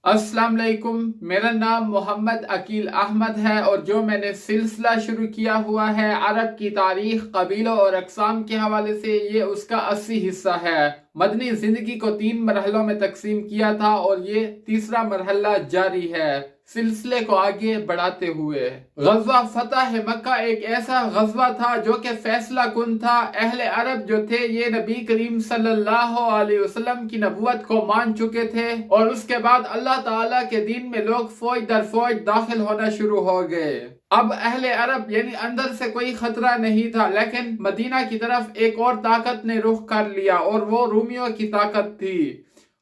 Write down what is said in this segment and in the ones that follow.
السلام علیکم، میرا نام محمد عقیل احمد ہے اور جو میں نے سلسلہ شروع کیا ہوا ہے عرب کی تاریخ، قبیلوں اور اقسام کے حوالے سے، یہ اس کا 80 حصہ ہے۔ مدنی زندگی کو 3 مرحلوں میں تقسیم کیا تھا اور یہ تیسرا مرحلہ جاری ہے۔ سلسلے کو آگے بڑھاتے ہوئے، غزوہ فتح مکہ ایک ایسا غزوہ تھا جو کہ فیصلہ کن تھا۔ اہل عرب جو تھے یہ نبی کریم صلی اللہ علیہ وسلم کی نبوت کو مان چکے تھے اور اس کے بعد اللہ تعالیٰ کے دین میں لوگ فوج در فوج داخل ہونا شروع ہو گئے۔ اب اہل عرب یعنی اندر سے کوئی خطرہ نہیں تھا، لیکن مدینہ کی طرف ایک اور طاقت نے رخ کر لیا اور وہ رومیوں کی طاقت تھی،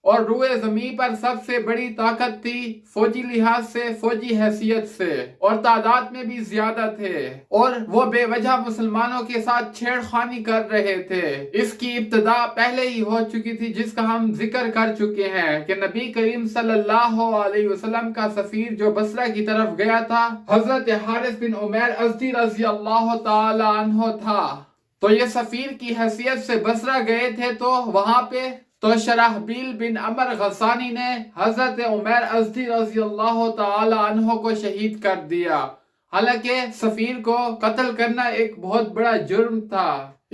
اور روئے زمین پر سب سے بڑی طاقت تھی، فوجی لحاظ سے، فوجی حیثیت سے، اور تعداد میں بھی زیادہ تھے، اور وہ بے وجہ مسلمانوں کے ساتھ چھیڑ خانی کر رہے تھے۔ اس کی ابتدا پہلے ہی ہو چکی تھی جس کا ہم ذکر کر چکے ہیں کہ نبی کریم صلی اللہ علیہ وسلم کا سفیر جو بصرہ کی طرف گیا تھا حضرت حارث بن عمیر ازدی رضی اللہ تعالی عنہ تھا۔ تو یہ سفیر کی حیثیت سے بصرہ گئے تھے، تو وہاں پہ تو شرحبیل بن عمر غسانی نے حضرت عمیر ازدی رضی اللہ تعالی عنہ کو شہید کر دیا۔ حالانکہ سفیر کو قتل کرنا ایک بہت بڑا جرم تھا،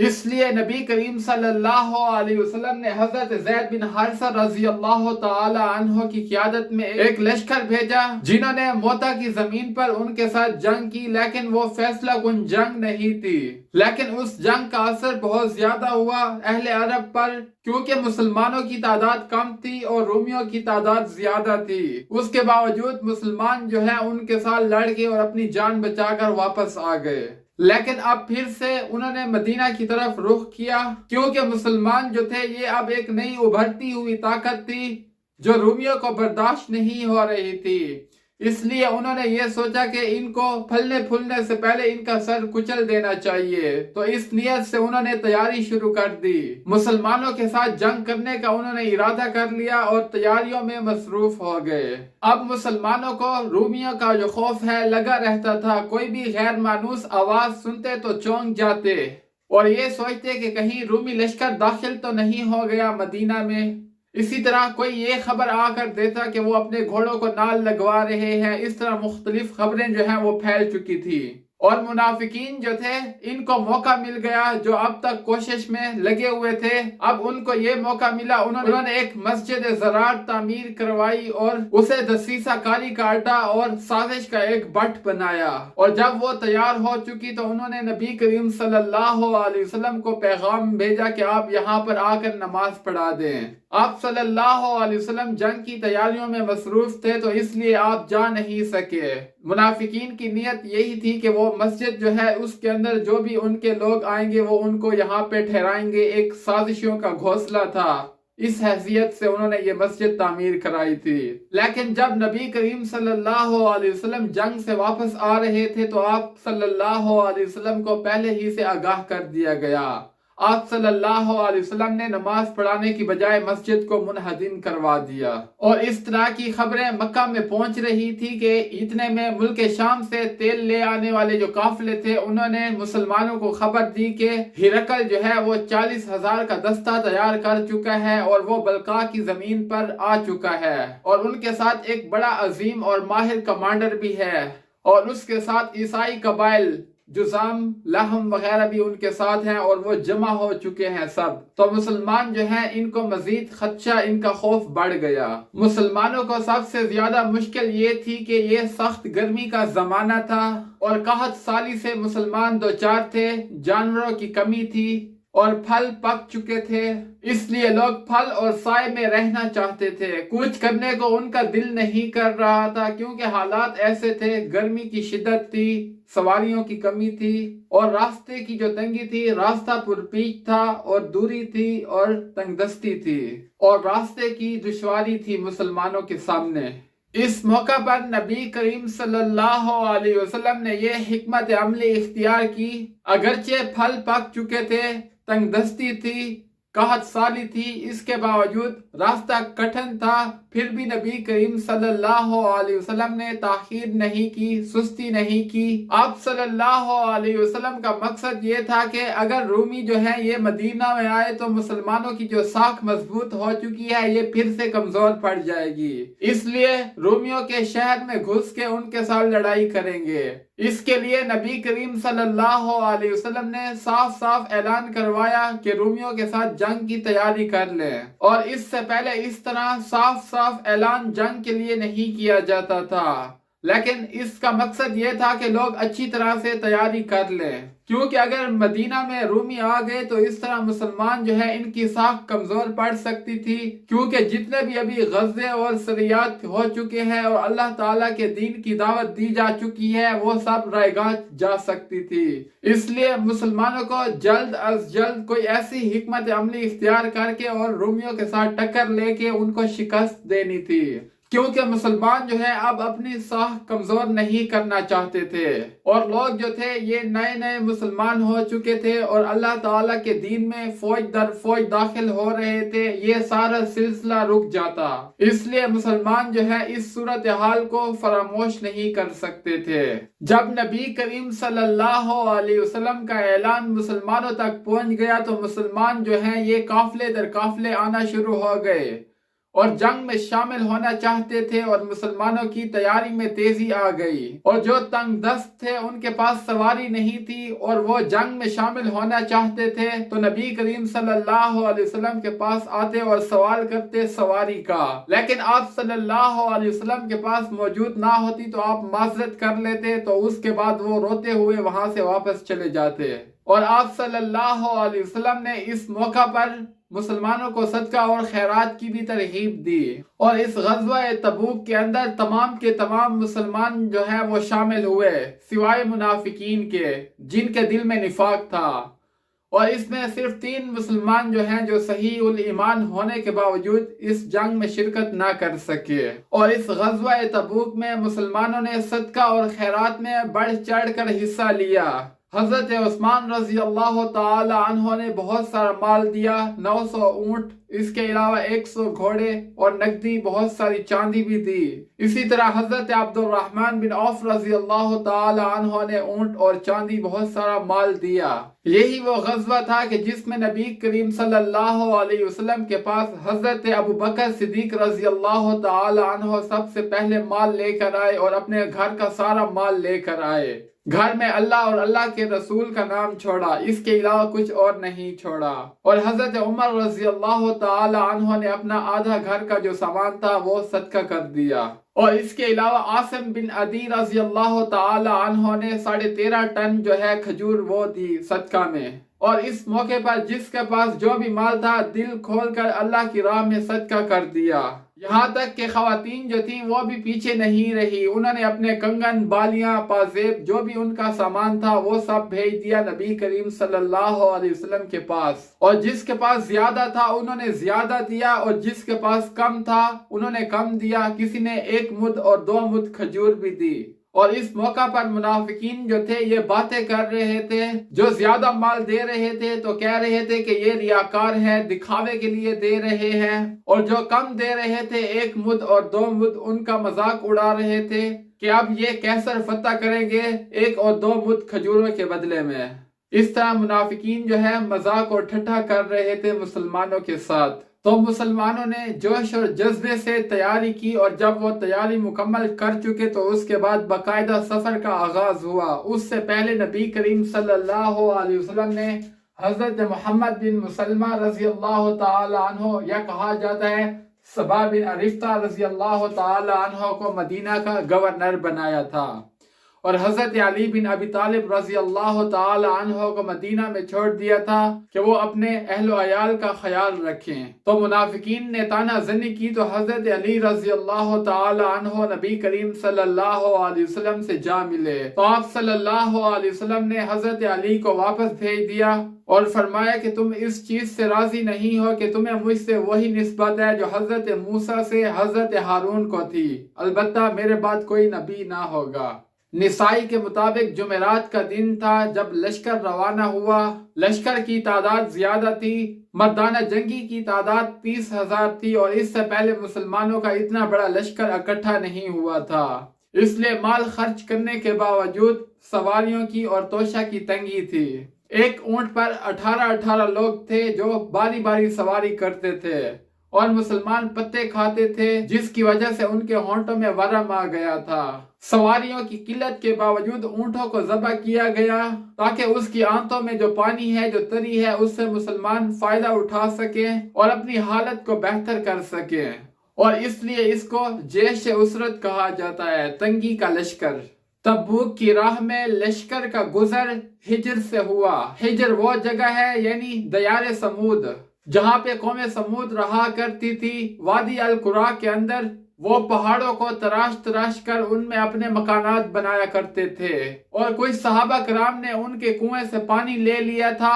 اس لیے نبی کریم صلی اللہ علیہ وسلم نے حضرت زید بن حارثہ رضی اللہ تعالی عنہ کی قیادت میں ایک لشکر بھیجا جنہوں نے موتا کی زمین پر ان کے ساتھ جنگ کی، لیکن وہ فیصلہ کن جنگ نہیں تھی۔ لیکن اس جنگ کا اثر بہت زیادہ ہوا اہل عرب پر، کیونکہ مسلمانوں کی تعداد کم تھی اور رومیوں کی تعداد زیادہ تھی۔ اس کے باوجود مسلمان جو ہیں ان کے ساتھ لڑ کے اور اپنی جان بچا کر واپس آ گئے۔ لیکن اب پھر سے انہوں نے مدینہ کی طرف رخ کیا، کیونکہ مسلمان جو تھے یہ اب ایک نئی ابھرتی ہوئی طاقت تھی جو رومیوں کو برداشت نہیں ہو رہی تھی۔ اس لیے انہوں نے یہ سوچا کہ ان کو پھلنے پھولنے سے پہلے ان کا سر کچل دینا چاہیے، تو اس نیت سے انہوں نے تیاری شروع کر دی۔ مسلمانوں کے ساتھ جنگ کرنے کا انہوں نے ارادہ کر لیا اور تیاریوں میں مصروف ہو گئے۔ اب مسلمانوں کو رومیوں کا جو خوف ہے لگا رہتا تھا، کوئی بھی غیر مانوس آواز سنتے تو چونک جاتے اور یہ سوچتے کہ کہیں رومی لشکر داخل تو نہیں ہو گیا مدینہ میں۔ اسی طرح کوئی یہ خبر آ کر دیتا کہ وہ اپنے گھوڑوں کو نال لگوا رہے ہیں۔ اس طرح مختلف خبریں جو ہیں وہ پھیل چکی تھی، اور منافقین جو تھے ان کو موقع مل گیا جو اب تک کوشش میں لگے ہوئے تھے، اب ان کو یہ موقع ملا۔ انہوں نے ایک مسجد زرار تعمیر کروائی اور اسے دسیسہ کاری کا اڈا اور سازش کا ایک بٹ بنایا، اور جب وہ تیار ہو چکی تو انہوں نے نبی کریم صلی اللہ علیہ وسلم کو پیغام بھیجا کہ آپ یہاں پر آ کر نماز پڑھا دیں۔ آپ صلی اللہ علیہ وسلم جنگ کی تیاریوں میں مصروف تھے تو اس لیے آپ جا نہیں سکے۔ منافقین کی نیت یہی تھی کہ وہ مسجد جو ہے اس کے اندر جو بھی ان کے لوگ آئیں گے وہ ان کو یہاں پہ ٹھہرائیں گے، ایک سازشوں کا گھونسلہ تھا۔ اس حیثیت سے انہوں نے یہ مسجد تعمیر کرائی تھی۔ لیکن جب نبی کریم صلی اللہ علیہ وسلم جنگ سے واپس آ رہے تھے تو آپ صلی اللہ علیہ وسلم کو پہلے ہی سے آگاہ کر دیا گیا۔ آپ صلی اللہ علیہ وسلم نے نماز پڑھانے کی بجائے مسجد کو منہدم کروا دیا، اور اس طرح کی خبریں مکہ میں پہنچ رہی تھی کہ اتنے میں ملک شام سے تیل لے آنے والے جو قافلے تھے انہوں نے مسلمانوں کو خبر دی کہ ہرقل جو ہے وہ 40,000 کا دستہ تیار کر چکا ہے اور وہ بلقاء کی زمین پر آ چکا ہے، اور ان کے ساتھ ایک بڑا عظیم اور ماہر کمانڈر بھی ہے، اور اس کے ساتھ عیسائی قبائل جزام، لہم وغیرہ بھی ان کے ساتھ ہیں، اور وہ جمع ہو چکے ہیں سب۔ تو مسلمان جو ہیں ان کو مزید خدشہ، ان کا خوف بڑھ گیا۔ مسلمانوں کو سب سے زیادہ مشکل یہ تھی کہ یہ سخت گرمی کا زمانہ تھا اور قحط سالی سے مسلمان دوچار تھے، جانوروں کی کمی تھی اور پھل پک چکے تھے، اس لیے لوگ پھل اور سائے میں رہنا چاہتے تھے۔ کوچ کرنے کو ان کا دل نہیں کر رہا تھا کیونکہ حالات ایسے تھے، گرمی کی شدت تھی، سواریوں کی کمی تھی، اور راستے کی جو تنگی تھی، راستہ پرپیچ تھا اور دوری تھی اور تنگ دستی تھی، اور راستے کی دشواری تھی مسلمانوں کے سامنے۔ اس موقع پر نبی کریم صلی اللہ علیہ وسلم نے یہ حکمت عملی اختیار کی، اگرچہ پھل پک چکے تھے، تنگ دستی تھی، قحط سالی تھی، اس کے باوجود راستہ کٹھن تھا، پھر بھی نبی کریم صلی اللہ علیہ وسلم نے تاخیر نہیں کی، سستی نہیں کی۔ آپ صلی اللہ علیہ وسلم کا مقصد یہ تھا کہ اگر رومی جو ہے یہ مدینہ میں آئے تو مسلمانوں کی جو ساکھ مضبوط ہو چکی ہے یہ پھر سے کمزور پڑ جائے گی، اس لیے رومیوں کے شہر میں گھس کے ان کے ساتھ لڑائی کریں گے۔ اس کے لیے نبی کریم صلی اللہ علیہ وسلم نے صاف صاف اعلان کروایا کہ رومیوں کے ساتھ جنگ کی تیاری کر لیں، اور اس سے پہلے اس طرح صاف صاف اعلان جنگ کے لیے نہیں کیا جاتا تھا، لیکن اس کا مقصد یہ تھا کہ لوگ اچھی طرح سے تیاری کر لیں، کیونکہ اگر مدینہ میں رومی آ گئے تو اس طرح مسلمان جو ہے ان کی ساکھ کمزور پڑ سکتی تھی، کیونکہ جتنے بھی ابھی غزے اور سریات ہو چکے ہیں اور اللہ تعالیٰ کے دین کی دعوت دی جا چکی ہے وہ سب رائے گاہ جا سکتی تھی۔ اس لیے مسلمانوں کو جلد از جلد کوئی ایسی حکمت عملی اختیار کر کے اور رومیوں کے ساتھ ٹکر لے کے ان کو شکست دینی تھی، کیونکہ مسلمان جو ہے اب اپنی ساکھ کمزور نہیں کرنا چاہتے تھے، اور لوگ جو تھے یہ نئے نئے مسلمان ہو چکے تھے اور اللہ تعالیٰ کے دین میں فوج در فوج داخل ہو رہے تھے، یہ سارا سلسلہ رک جاتا۔ اس لیے مسلمان جو ہے اس صورتحال کو فراموش نہیں کر سکتے تھے۔ جب نبی کریم صلی اللہ علیہ وسلم کا اعلان مسلمانوں تک پہنچ گیا تو مسلمان جو ہیں یہ قافلے در قافلے آنا شروع ہو گئے اور جنگ میں شامل ہونا چاہتے تھے، اور مسلمانوں کی تیاری میں تیزی آ گئی، اور جو تنگ دست تھے ان کے پاس سواری نہیں تھی اور وہ جنگ میں شامل ہونا چاہتے تھے تو نبی کریم صلی اللہ علیہ وسلم کے پاس آتے اور سوال کرتے سواری کا، لیکن آپ صلی اللہ علیہ وسلم کے پاس موجود نہ ہوتی تو آپ معذرت کر لیتے، تو اس کے بعد وہ روتے ہوئے وہاں سے واپس چلے جاتے، اور آپ صلی اللہ علیہ وسلم نے اس موقع پر مسلمانوں کو صدقہ اور خیرات کی بھی ترغیب دی، اور اس غزوہ تبوک کے اندر تمام کے تمام مسلمان جو ہیں وہ شامل ہوئے سوائے منافقین کے جن کے دل میں نفاق تھا، اور اس میں صرف 3 مسلمان جو ہیں جو صحیح الایمان ہونے کے باوجود اس جنگ میں شرکت نہ کر سکے۔ اور اس غزوہ تبوک میں مسلمانوں نے صدقہ اور خیرات میں بڑھ چڑھ کر حصہ لیا۔ حضرت عثمان رضی اللہ تعالی عنہ نے بہت سارا مال دیا، 900 اونٹ، اس کے علاوہ 100 گھوڑے اور نقدی بہت ساری چاندی بھی دی۔ اسی طرح حضرت عبد الرحمن بن عوف رضی اللہ تعالی عنہ نے اونٹ اور چاندی بہت سارا مال دیا۔ یہی وہ غزوہ تھا کہ جس میں نبی کریم صلی اللہ علیہ وسلم کے پاس حضرت ابو بکر صدیق رضی اللہ تعالی عنہ سب سے پہلے مال لے کر آئے اور اپنے گھر کا سارا مال لے کر آئے۔ گھر میں اللہ اور اللہ کے رسول کا نام چھوڑا، اس کے علاوہ کچھ اور نہیں چھوڑا، اور حضرت عمر رضی اللہ تعالی عنہ نے اپنا آدھا گھر کا جو سامان تھا وہ صدقہ کر دیا، اور اس کے علاوہ عاصم بن عدی رضی اللہ تعالی عنہ نے 13.5 ٹن جو ہے کھجور وہ دی صدقہ میں۔ اور اس موقع پر جس کے پاس جو بھی مال تھا دل کھول کر اللہ کی راہ میں صدقہ کر دیا، یہاں تک کہ خواتین جو تھیں وہ بھی پیچھے نہیں رہی، انہوں نے اپنے کنگن، بالیاں، پازیب، جو بھی ان کا سامان تھا وہ سب بھیج دیا نبی کریم صلی اللہ علیہ وسلم کے پاس، اور جس کے پاس زیادہ تھا انہوں نے زیادہ دیا، اور جس کے پاس کم تھا انہوں نے کم دیا، کسی نے 1 مد اور 2 مد کھجور بھی دی۔ اور اس موقع پر منافقین جو تھے یہ باتیں کر رہے تھے، جو زیادہ مال دے رہے تھے تو کہہ رہے تھے کہ یہ ریاکار ہے، دکھاوے کے لیے دے رہے ہیں، اور جو کم دے رہے تھے 1 مد اور 2 مد ان کا مذاق اڑا رہے تھے کہ اب یہ کیسر فتح کریں گے 1 اور 2 مد کھجوروں کے بدلے میں۔ اس طرح منافقین جو ہے مذاق اور ٹھٹھا کر رہے تھے مسلمانوں کے ساتھ۔ تو مسلمانوں نے جوش اور جذبے سے تیاری کی، اور جب وہ تیاری مکمل کر چکے تو اس کے بعد باقاعدہ سفر کا آغاز ہوا۔ اس سے پہلے نبی کریم صلی اللہ علیہ وسلم نے حضرت محمد بن مسلمہ رضی اللہ تعالی عنہ، یا کہا جاتا ہے صبا بن عرفتہ رضی اللہ تعالی عنہ کو مدینہ کا گورنر بنایا تھا، اور حضرت علی بن ابی طالب رضی اللہ تعالی عنہ کو مدینہ میں چھوڑ دیا تھا کہ وہ اپنے اہل و عیال کا خیال رکھیں۔ تو منافقین نے تانا زنی کی تو حضرت علی رضی اللہ تعالی عنہ نبی کریم صلی اللہ علیہ وسلم سے جا ملے، تو آپ صلی اللہ علیہ وسلم نے حضرت علی کو واپس بھیج دیا اور فرمایا کہ تم اس چیز سے راضی نہیں ہو کہ تمہیں مجھ سے وہی نسبت ہے جو حضرت موسیٰ سے حضرت ہارون کو تھی، البتہ میرے بعد کوئی نبی نہ ہوگا۔ نسائی کے مطابق جمعرات کا دن تھا جب لشکر روانہ ہوا۔ لشکر کی تعداد زیادہ تھی، مردانہ جنگی کی تعداد 30,000 تھی، اور اس سے پہلے مسلمانوں کا اتنا بڑا لشکر اکٹھا نہیں ہوا تھا۔ اس لیے مال خرچ کرنے کے باوجود سواریوں کی اور توشہ کی تنگی تھی۔ ایک اونٹ پر 18 لوگ تھے جو باری باری سواری کرتے تھے، اور مسلمان پتے کھاتے تھے جس کی وجہ سے ان کے ہونٹوں میں ورم آ گیا تھا۔ سواریوں کی قلت کے باوجود اونٹوں کو ذبح کیا گیا تاکہ اس کی آنتوں میں جو پانی ہے، جو تری ہے، اس سے مسلمان فائدہ اٹھا سکیں اور اپنی حالت کو بہتر کر سکیں، اور اس لیے اس کو جیش اسرت کہا جاتا ہے، تنگی کا لشکر۔ تبوک کی راہ میں لشکر کا گزر ہجر سے ہوا۔ ہجر وہ جگہ ہے یعنی دیار سمود جہاں پہ قوم سمود رہا کرتی تھی۔ وادی القرا کے اندر وہ پہاڑوں کو تراش کر ان میں اپنے مکانات بنایا کرتے تھے، اور کچھ صحابہ کرام نے ان کے کنویں سے پانی لے لیا تھا،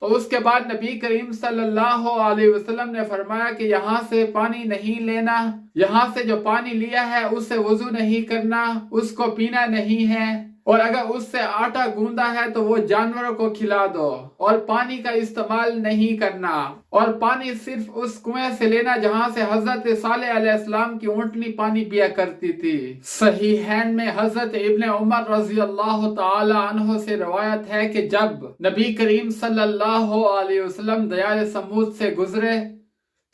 تو اس کے بعد نبی کریم صلی اللہ علیہ وسلم نے فرمایا کہ یہاں سے پانی نہیں لینا، یہاں سے جو پانی لیا ہے اس سے وضو نہیں کرنا، اس کو پینا نہیں ہے، اور اگر اس سے آٹا گوندا ہے تو وہ جانوروں کو کھلا دو، اور پانی کا استعمال نہیں کرنا، اور پانی صرف اس کنویں سے لینا جہاں سے حضرت صالح علیہ السلام کی اونٹنی پانی پیا کرتی تھی۔ صحیحین میں حضرت ابن عمر رضی اللہ تعالی عنہ سے روایت ہے کہ جب نبی کریم صلی اللہ علیہ وسلم دیار سمود سے گزرے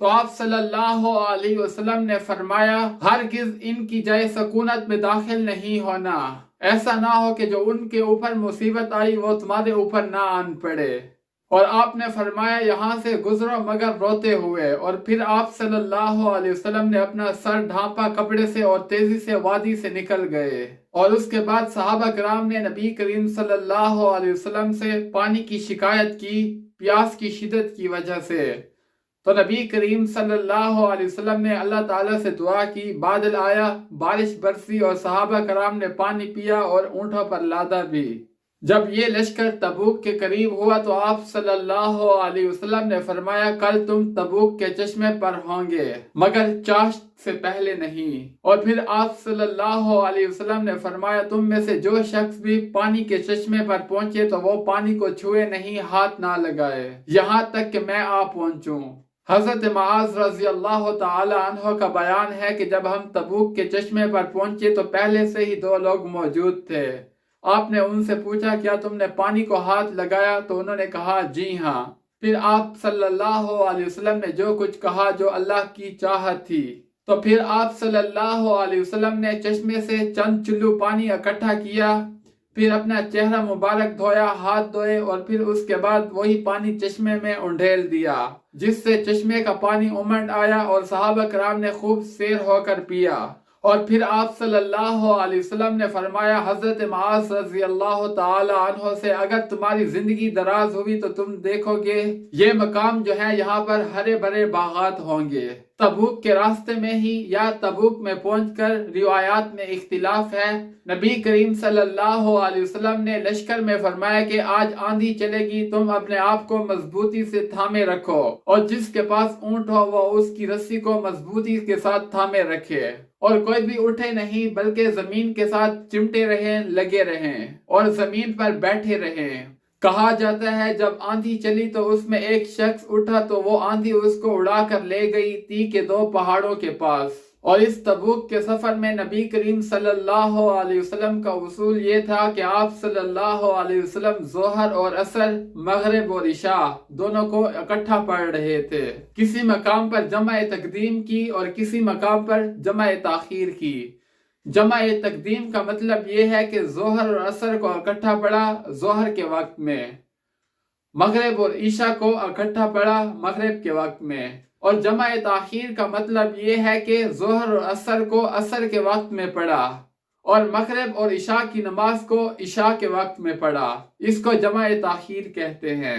تو آپ صلی اللہ علیہ وسلم نے فرمایا، ہرگز ان کی جائے سکونت میں داخل نہیں ہونا، ایسا نہ ہو کہ جو ان کے اوپر مصیبت آئی وہ تمہارے اوپر نہ آن پڑے۔ اور آپ نے فرمایا یہاں سے گزرو مگر روتے ہوئے، اور پھر آپ صلی اللہ علیہ وسلم نے اپنا سر ڈھانپا کپڑے سے اور تیزی سے وادی سے نکل گئے، اور اس کے بعد صحابہ کرام نے نبی کریم صلی اللہ علیہ وسلم سے پانی کی شکایت کی، پیاس کی شدت کی وجہ سے، تو نبی کریم صلی اللہ علیہ وسلم نے اللہ تعالیٰ سے دعا کی، بادل آیا، بارش برسی، اور صحابہ کرام نے پانی پیا اور اونٹوں پر لادا بھی۔ جب یہ لشکر تبوک کے قریب ہوا تو آپ صلی اللہ علیہ وسلم نے فرمایا، کل تم تبوک کے چشمے پر ہوں گے مگر چاشت سے پہلے نہیں۔ اور پھر آپ صلی اللہ علیہ وسلم نے فرمایا، تم میں سے جو شخص بھی پانی کے چشمے پر پہنچے تو وہ پانی کو چھوئے نہیں، ہاتھ نہ لگائے یہاں تک کہ میں آ پہنچوں۔ حضرت معاذ رضی اللہ تعالی عنہ کا بیان ہے کہ جب ہم تبوک کے چشمے پر پہنچے تو پہلے سے ہی 2 لوگ موجود تھے۔ آپ نے ان سے پوچھا، کیا تم نے پانی کو ہاتھ لگایا؟ تو انہوں نے کہا، جی ہاں۔ پھر آپ صلی اللہ علیہ وسلم نے جو کچھ کہا جو اللہ کی چاہت تھی، تو پھر آپ صلی اللہ علیہ وسلم نے چشمے سے چند چلو پانی اکٹھا کیا، پھر اپنا چہرہ مبارک دھویا، ہاتھ دھوئے، اور پھر اس کے بعد وہی پانی چشمے میں انڈھیل دیا، جس سے چشمے کا پانی امنڈ آیا، اور صحابہ کرام نے خوب سیر ہو کر پیا۔ اور پھر آپ صلی اللہ علیہ وسلم نے فرمایا حضرت معاذ رضی اللہ تعالی عنہ سے، اگر تمہاری زندگی دراز ہوئی تو تم دیکھو گے یہ مقام جو ہے یہاں پر ہرے بھرے باغات ہوں گے۔ تبوک کے راستے میں ہی یا تبوک میں پہنچ کر روایات میں اختلاف ہے۔ نبی کریم صلی اللہ علیہ وسلم نے لشکر میں فرمایا کہ آج آندھی چلے گی، تم اپنے آپ کو مضبوطی سے تھامے رکھو، اور جس کے پاس اونٹ ہو وہ اس کی رسی کو مضبوطی کے ساتھ تھامے رکھے، اور کوئی بھی اٹھے نہیں بلکہ زمین کے ساتھ چمٹے رہیں، لگے رہیں، اور زمین پر بیٹھے رہیں۔ کہا جاتا ہے جب آندھی چلی تو اس میں ایک شخص اٹھا تو وہ آندھی اس کو اڑا کر لے گئی تی کے 2 پہاڑوں کے پاس۔ اور اس تبوک کے سفر میں نبی کریم صلی اللہ علیہ وسلم کا اصول یہ تھا کہ آپ صلی اللہ علیہ وسلم ظہر اور عصر، مغرب اور عشاء دونوں کو اکٹھا پڑھ رہے تھے، کسی مقام پر جمع تقدیم کی اور کسی مقام پر جمع تاخیر کی۔ جمع تقدیم کا مطلب یہ ہے کہ ظہر اور عصر کو اکٹھا پڑھا ظہر کے وقت میں، مغرب اور عشاء کو اکٹھا پڑھا مغرب کے وقت میں، اور جمع تاخیر کا مطلب یہ ہے کہ ظہر اور عصر کو عصر کے وقت میں پڑھا اور مغرب اور عشاء کی نماز کو عشاء کے وقت میں پڑھا۔ اس کو جمع تاخیر کہتے ہیں۔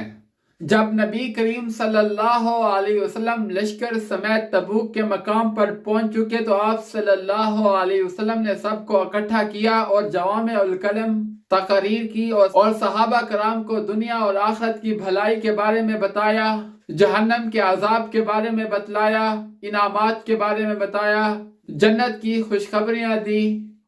جب نبی کریم صلی اللہ علیہ وسلم لشکر سمیت تبوک کے مقام پر پہنچ چکے تو آپ صلی اللہ علیہ وسلم نے سب کو اکٹھا کیا اور جوامع الکلم تقریر کی، اور صحابہ کرام کو دنیا اور آخرت کی بھلائی کے بارے میں بتایا، جہنم کے عذاب کے بارے میں بتلایا، انعامات کے بارے میں بتایا، جنت کی خوشخبریاں دی،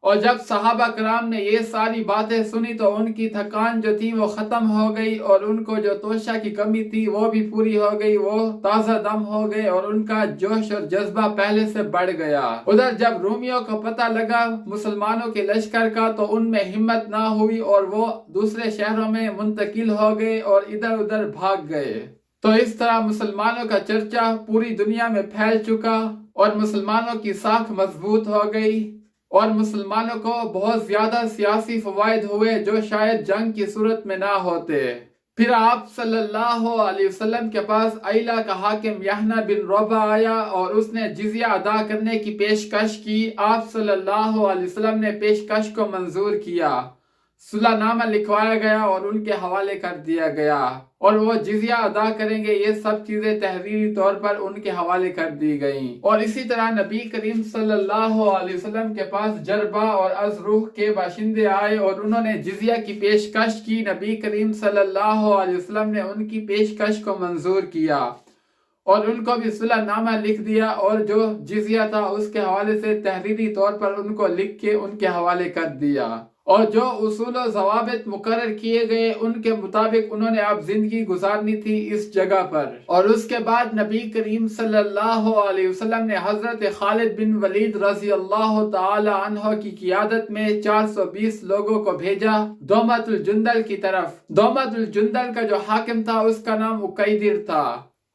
اور جب صحابہ کرام نے یہ ساری باتیں سنی تو ان کی تھکان جو تھی وہ ختم ہو گئی، اور ان کو جو توشہ کی کمی تھی وہ بھی پوری ہو گئی، وہ تازہ دم ہو گئے اور ان کا جوش اور جذبہ پہلے سے بڑھ گیا۔ ادھر جب رومیوں کو پتہ لگا مسلمانوں کے لشکر کا تو ان میں ہمت نہ ہوئی اور وہ دوسرے شہروں میں منتقل ہو گئے اور ادھر ادھر بھاگ گئے۔ تو اس طرح مسلمانوں کا چرچا پوری دنیا میں پھیل چکا اور مسلمانوں کی ساکھ مضبوط ہو گئی، اور مسلمانوں کو بہت زیادہ سیاسی فوائد ہوئے جو شاید جنگ کی صورت میں نہ ہوتے۔ پھر آپ صلی اللہ علیہ وسلم کے پاس ایلا کا حاکم یحییٰ بن ربع آیا اور اس نے جزیہ ادا کرنے کی پیشکش کی۔ آپ صلی اللہ علیہ وسلم نے پیشکش کو منظور کیا، صلح نامہ لکھوایا گیا اور ان کے حوالے کر دیا گیا، اور وہ جزیہ ادا کریں گے، یہ سب چیزیں تحریری طور پر ان کے حوالے کر دی گئیں۔ اور اسی طرح نبی کریم صلی اللہ علیہ وسلم کے پاس جربہ اور ازروح کے باشندے آئے اور انہوں نے جزیہ کی پیشکش کی۔ نبی کریم صلی اللہ علیہ وسلم نے ان کی پیشکش کو منظور کیا اور ان کو بھی صلح نامہ لکھ دیا، اور جو جزیہ تھا اس کے حوالے سے تحریری طور پر ان کو لکھ کے ان کے حوالے کر دیا، اور جو اصول و ضوابط مقرر کیے گئے ان کے مطابق انہوں نے اب زندگی گزارنی تھی اس جگہ پر۔ اور اس کے بعد نبی کریم صلی اللہ علیہ وسلم نے حضرت خالد بن ولید رضی اللہ تعالی عنہ کی قیادت میں 420 لوگوں کو بھیجا دومت الجندل کی طرف۔ دومت الجندل کا جو حاکم تھا اس کا نام عقیدر تھا،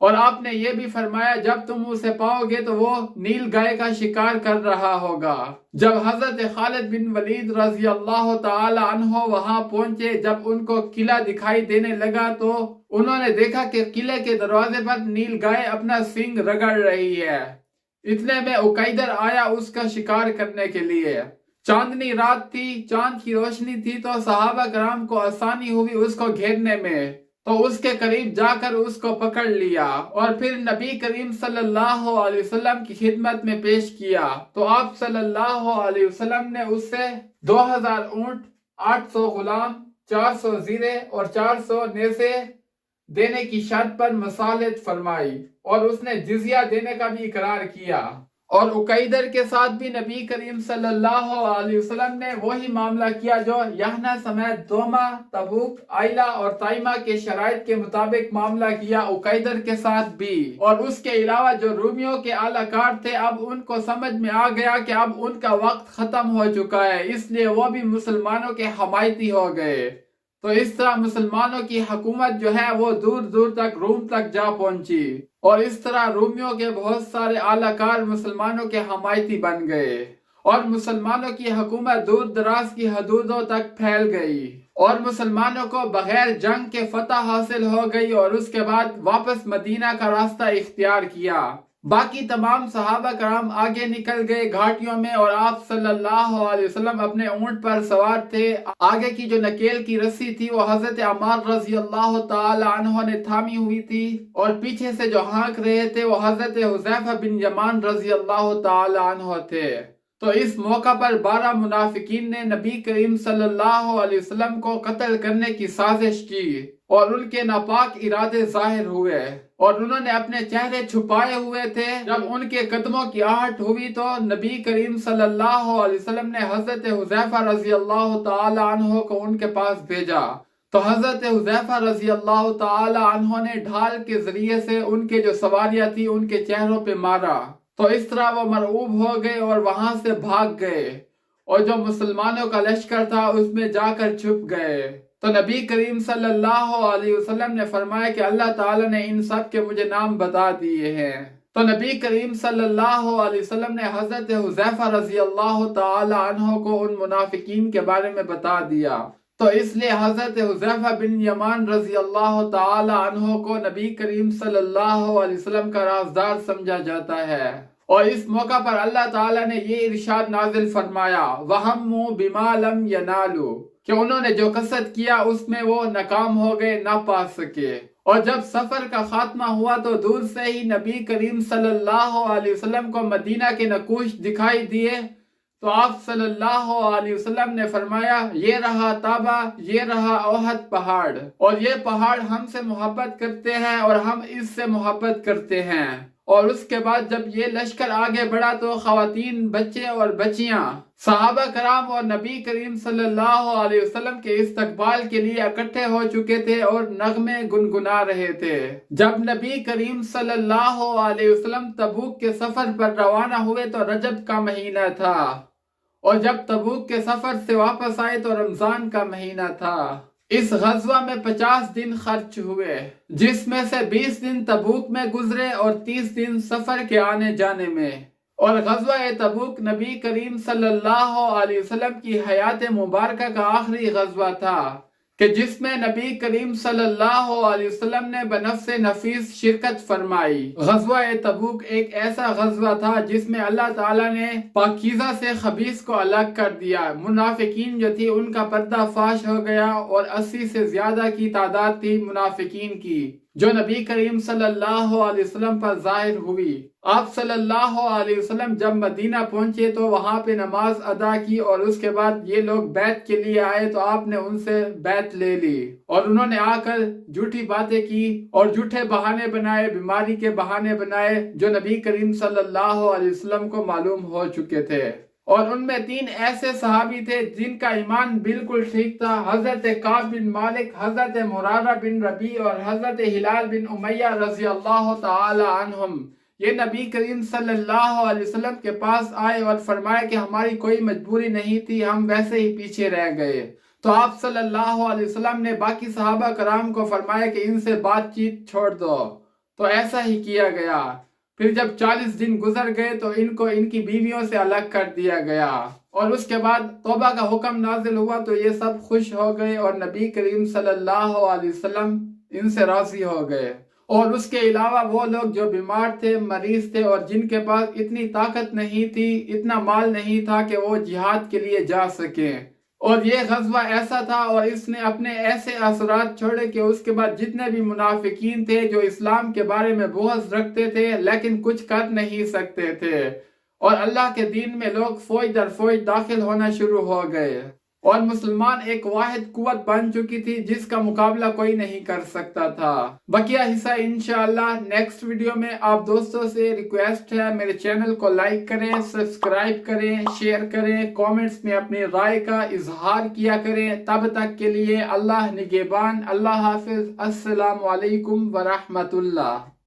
اور آپ نے یہ بھی فرمایا جب تم اسے پاؤ گے تو وہ نیل گائے کا شکار کر رہا ہوگا۔ جب حضرت خالد بن ولید رضی اللہ تعالی عنہ وہاں پہنچے، جب ان کو قلعہ دکھائی دینے لگا تو انہوں نے دیکھا کہ قلعے کے دروازے پر نیل گائے اپنا سینگ رگڑ رہی ہے۔ اتنے میں عقیدر آیا اس کا شکار کرنے کے لیے۔ چاندنی رات تھی، چاند کی روشنی تھی، تو صحابہ کرام کو آسانی ہوئی اس کو گھیرنے میں، تو اس کے قریب جا کر اس کو پکڑ لیا اور پھر نبی کریم صلی اللہ علیہ وسلم کی خدمت میں پیش کیا۔ تو آپ صلی اللہ علیہ وسلم نے اس سے 2000 اونٹ، 800 غلام، 400 زیرے اور 400 نیزے دینے کی شرط پر مصالحت فرمائی، اور اس نے جزیہ دینے کا بھی اقرار کیا۔ اور عقیدر کے ساتھ بھی نبی کریم صلی اللہ علیہ وسلم نے وہی معاملہ کیا جو یحییٰ سمیت دوما، تبوک، ایلا اور طائمہ کے شرائط کے مطابق معاملہ کیا عقیدر کے ساتھ بھی۔ اور اس کے علاوہ جو رومیوں کے اعلی کار تھے، اب ان کو سمجھ میں آ گیا کہ اب ان کا وقت ختم ہو چکا ہے، اس لیے وہ بھی مسلمانوں کے حمایتی ہو گئے۔ تو اس طرح مسلمانوں کی حکومت جو ہے وہ دور دور تک روم تک جا پہنچی، اور اس طرح رومیوں کے بہت سارے اعلی کار مسلمانوں کے حمایتی بن گئے، اور مسلمانوں کی حکومت دور دراز کی حدودوں تک پھیل گئی، اور مسلمانوں کو بغیر جنگ کے فتح حاصل ہو گئی، اور اس کے بعد واپس مدینہ کا راستہ اختیار کیا۔ باقی تمام صحابہ کرام آگے نکل گئے گھاٹیوں میں، اور آپ صلی اللہ علیہ وسلم اپنے اونٹ پر سوار تھے۔ آگے کی جو نکیل کی رسی تھی وہ حضرت عمار رضی اللہ تعالی عنہ نے تھامی ہوئی تھی، اور پیچھے سے جو ہانک رہے تھے وہ حضرت حذیفہ بن یمان رضی اللہ تعالی عنہ تھے۔ تو اس موقع پر 12 منافقین نے نبی کریم صلی اللہ علیہ وسلم کو قتل کرنے کی سازش کی، اور ان کے ناپاک ارادے ظاہر ہوئے، اور انہوں نے اپنے چہرے چھپائے ہوئے تھے۔ جب ان کے قدموں کی آہٹ ہوئی تو نبی کریم صلی اللہ علیہ وسلم نے حضرت حذیفہ رضی اللہ تعالی عنہ کو ان کے پاس بھیجا، تو حضرت حذیفہ رضی اللہ تعالی عنہ نے ڈھال کے ذریعے سے ان کے جو سواریاں تھی ان کے چہروں پہ مارا، تو اس طرح وہ مرعوب ہو گئے اور وہاں سے بھاگ گئے، اور جو مسلمانوں کا لشکر تھا اس میں جا کر چھپ گئے۔ تو نبی کریم صلی اللہ علیہ وسلم نے فرمایا کہ اللہ تعالیٰ نے ان سب کے مجھے نام بتا دیے ہیں۔ تو نبی کریم صلی اللہ علیہ وسلم نے حضرت حذیفہ رضی اللہ تعالی عنہ کو ان منافقین کے بارے میں بتا دیا، تو اس لیے حضرت حذیفہ بن یمان رضی اللہ تعالی عنہ کو نبی کریم صلی اللہ علیہ وسلم کا رازدار سمجھا جاتا ہے۔ اور اس موقع پر اللہ تعالیٰ نے یہ ارشاد نازل فرمایا، وَهَمُّوا بِمَا لَمْ يَنَالُوا، کہ انہوں نے جو قصد کیا اس میں وہ ناکام ہو گئے، نہ پا سکے۔ اور جب سفر کا خاتمہ ہوا تو دور سے ہی نبی کریم صلی اللہ علیہ وسلم کو مدینہ کے نقوش دکھائی دیے، تو آپ صلی اللہ علیہ وسلم نے فرمایا، یہ رہا طابہ، یہ رہا احد پہاڑ، اور یہ پہاڑ ہم سے محبت کرتے ہیں اور ہم اس سے محبت کرتے ہیں، اور اس کے بعد جب یہ لشکر آگے بڑھا تو خواتین، بچے اور بچیاں صحابہ کرام اور نبی کریم صلی اللہ علیہ وسلم کے استقبال کے لیے اکٹھے ہو چکے تھے اور نغمے گنگنا رہے تھے۔ جب نبی کریم صلی اللہ علیہ وسلم تبوک کے سفر پر روانہ ہوئے تو رجب کا مہینہ تھا، اور جب تبوک کے سفر سے واپس آئے تو رمضان کا مہینہ تھا۔ اس غزوہ میں 50 دن خرچ ہوئے، جس میں سے 20 دن تبوک میں گزرے اور 30 دن سفر کے آنے جانے میں۔ اور غزوہ تبوک نبی کریم صلی اللہ علیہ وسلم کی حیات مبارکہ کا آخری غزوہ تھا کہ جس میں نبی کریم صلی اللہ علیہ وسلم نے بنفس نفیس شرکت فرمائی۔ غزوہ تبوک ایک ایسا غزوہ تھا جس میں اللہ تعالیٰ نے پاکیزہ سے خبیث کو الگ کر دیا۔ منافقین جو تھی ان کا پردہ فاش ہو گیا، اور 80 سے زیادہ کی تعداد تھی منافقین کی جو نبی کریم صلی اللہ علیہ وسلم پر ظاہر ہوئی۔ آپ صلی اللہ علیہ وسلم جب مدینہ پہنچے تو وہاں پہ نماز ادا کی، اور اس کے بعد یہ لوگ بیعت کے لیے آئے تو آپ نے ان سے بیعت لے لی، اور انہوں نے آ کر جھوٹی باتیں کی اور جھوٹے بہانے بنائے، بیماری کے بہانے بنائے جو نبی کریم صلی اللہ علیہ وسلم کو معلوم ہو چکے تھے۔ اور ان میں 3 ایسے صحابی تھے جن کا ایمان بالکل ٹھیک تھا، حضرت کعب بن مالک، حضرت مرارہ بن ربیع اور حضرت ہلال بن امیہ رضی اللہ تعالی عنہم۔ یہ نبی کریم صلی اللہ علیہ وسلم کے پاس آئے اور فرمایا کہ ہماری کوئی مجبوری نہیں تھی، ہم ویسے ہی پیچھے رہ گئے۔ تو آپ صلی اللہ علیہ وسلم نے باقی صحابہ کرام کو فرمایا کہ ان سے بات چیت چھوڑ دو، تو ایسا ہی کیا گیا۔ پھر جب 40 دن گزر گئے تو ان کو ان کی بیویوں سے الگ کر دیا گیا، اور اس کے بعد توبہ کا حکم نازل ہوا تو یہ سب خوش ہو گئے، اور نبی کریم صلی اللہ علیہ وسلم ان سے راضی ہو گئے۔ اور اس کے علاوہ وہ لوگ جو بیمار تھے، مریض تھے، اور جن کے پاس اتنی طاقت نہیں تھی، اتنا مال نہیں تھا کہ وہ جہاد کے لیے جا سکیں۔ اور یہ غزوہ ایسا تھا اور اس نے اپنے ایسے اثرات چھوڑے کہ اس کے بعد جتنے بھی منافقین تھے جو اسلام کے بارے میں بغض رکھتے تھے لیکن کچھ کر نہیں سکتے تھے، اور اللہ کے دین میں لوگ فوج در فوج داخل ہونا شروع ہو گئے، اور مسلمان ایک واحد قوت بن چکی تھی جس کا مقابلہ کوئی نہیں کر سکتا تھا۔ بقیہ حصہ انشاءاللہ نیکسٹ ویڈیو میں۔ آپ دوستوں سے ریکویسٹ ہے میرے چینل کو لائک کریں، سبسکرائب کریں، شیئر کریں، کومنٹس میں اپنی رائے کا اظہار کیا کریں۔ تب تک کے لیے اللہ نگہبان، اللہ حافظ، السلام علیکم ورحمۃ اللہ۔